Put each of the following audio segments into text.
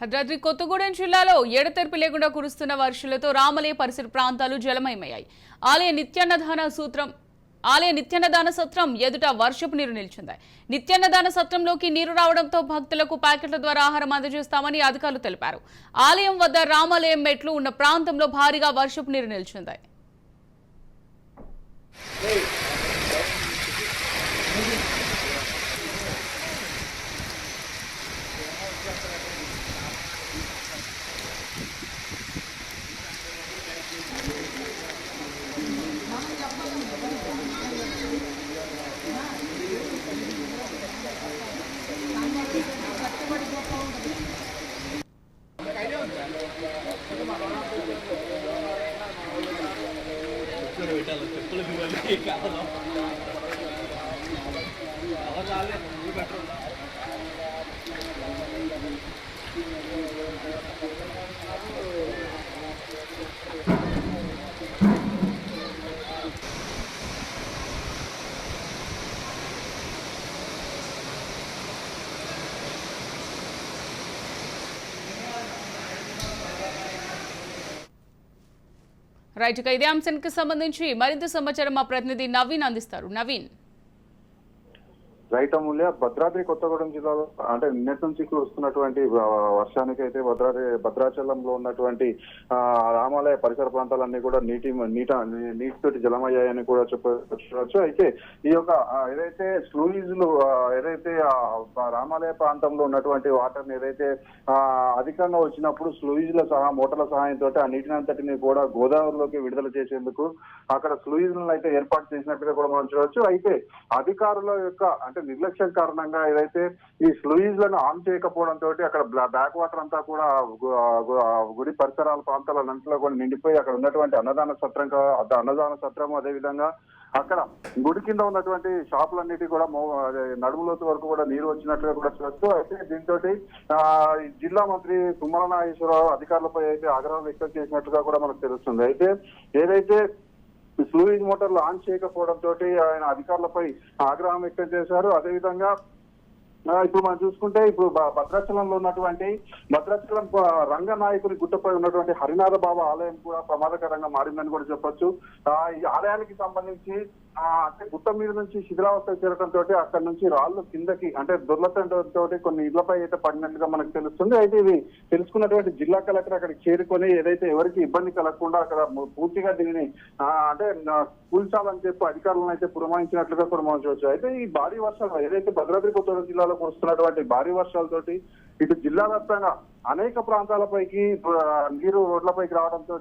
భద్రాద్రి కొత్తగూడెం జిల్లాలో ఎడతెరిపి లేకుండా కురుస్తున్న వర్షాలతో రామలయ పరిసర ప్రాంతాలు జలమయమయ్యాయి. ఆలయ నిత్యాన్నదాన సత్రం ఎదుట వర్షపు నీరు నిలిచింది. నిత్యాన్నదాన సత్రంలోకి నీరు రావడంతో భక్తులకు ప్యాకెట్ల ద్వారా ఆహారం అందజేస్తామని అధికారులు తెలిపారు. ఆలయం వద్ద రామాలయం మెట్లు ఉన్న ప్రాంతంలో భారీగా వర్షపు నీరు నిలిచింది. రైట్, ఇక ఇదే అంశానికి సంబంధించి మరింత సమాచారం మా ప్రతినిధి నవీన్ అందిస్తారు. నవీన్. రైట్ అమూల్య, భద్రాద్రి కొత్తగూడెం జిల్లాలో అంటే నిన్నటి నుంచి వస్తున్నటువంటి వర్షానికి అయితే భద్రాచలంలో ఉన్నటువంటి రామాలయ పరిసర ప్రాంతాలన్నీ కూడా నీటితోటి జలమయ్యాయని కూడా చెప్పవచ్చు. అయితే ఈ యొక్క ఏదైతే స్లూయిజ్లు ఏదైతే రామాలయ ప్రాంతంలో ఉన్నటువంటి వాటర్ ని ఏదైతే అధికంగా వచ్చినప్పుడు స్లూయిజ్ల మోటార్ల సహాయంతో ఆ నీటిని అంతటిని కూడా గోదావరిలోకి విడుదల చేసేందుకు అక్కడ స్లూయిజ్లను అయితే ఏర్పాటు చేసినట్టుగా కూడా మనం చూడవచ్చు. అయితే అధికారుల యొక్క అంటే నిర్లక్ష్యం కారణంగా ఏదైతే ఈ స్లూయిజ్లను ఆన్ చేయకపోవడంతో అక్కడ బ్యాక్ వాటర్ అంతా కూడా గుడి పరిసరాల ప్రాంతాలన్నింటిలో కూడా నిండిపోయి అక్కడ ఉన్నటువంటి అన్నదాన సత్రము అదే విధంగా అక్కడ గుడి కింద ఉన్నటువంటి షాపులన్నిటి కూడా నడుములోతు వరకు కూడా నీరు వచ్చినట్లుగా కూడా చూడొచ్చు. అయితే దీంతో జిల్లా మంత్రి తుమ్మల నాగేశ్వరరావు అధికారులపై అయితే ఆగ్రహం వ్యక్తం చేసినట్లుగా కూడా మనకు తెలుస్తుంది. అయితే ఏదైతే స్లూయిజ్ మోటార్లు ఆన్ చేయకపోవడంతో ఆయన అధికారులపై ఆగ్రహం వ్యక్తం చేశారు. అదేవిధంగా ఇప్పుడు మనం చూసుకుంటే ఇప్పుడు భద్రాచలంలో ఉన్నటువంటి భద్రాచలం రంగనాయకుని గుట్టపై ఉన్నటువంటి హరినాథ బాబా ఆలయం కూడా ప్రమాదకరంగా మారిందని కూడా చెప్పొచ్చు. ఈ ఆలయానికి సంబంధించి అంటే గుట్ట మీద నుంచి శిథిలావస్థ చేరడంతో అక్కడ నుంచి రాళ్లు కిందకి అంటే దుర్లతంతో కొన్ని ఇళ్లపై అయితే పడినట్టుగా మనకు తెలుస్తుంది. అయితే ఇది తెలుసుకున్నటువంటి జిల్లా కలెక్టర్ అక్కడికి చేరుకొని ఏదైతే ఎవరికి ఇబ్బంది కలగకుండా అక్కడ పూర్తిగా దీనిని అంటే కూల్చాలని చెప్పి అధికారులను అయితే పురమాయించినట్లుగా కూడా మనం చూడవచ్చు. అయితే ఈ భారీ వర్షాలు ఏదైతే భద్రాద్రి కొత్తగూడెం జిల్లాలో కురుస్తున్నటువంటి భారీ వర్షాలతోటి ఇటు జిల్లా వ్యాప్తంగా అనేక ప్రాంతాలపైకి నీరు రోడ్లపైకి రావడంతో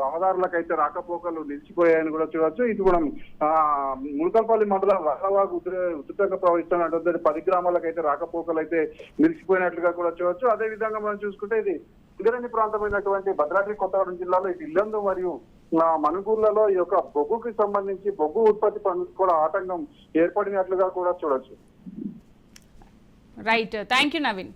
రహదారులకైతే రాకపోకలు నిలిచిపోయాయని కూడా చూడవచ్చు. ఇటు కూడా ములకల్పల్లి మండలం రహవాగు ఉధృతంగా ప్రవహిస్తున్నటువంటి 10 గ్రామాలకైతే రాకపోకలు అయితే నిలిచిపోయినట్లుగా కూడా చూడవచ్చు. అదే విధంగా మనం చూసుకుంటే ఇది సింగరేణి ప్రాంతమైనటువంటి భద్రాద్రి కొత్తగూడెం జిల్లాలో ఇటు ఇల్లందు మరియు మనుగూర్లలో ఈ యొక్క బొగ్గుకి సంబంధించి బొగ్గు ఉత్పత్తి పనులకు కూడా ఆటంకం ఏర్పడినట్లుగా కూడా చూడొచ్చు. Right, thank you Naveen.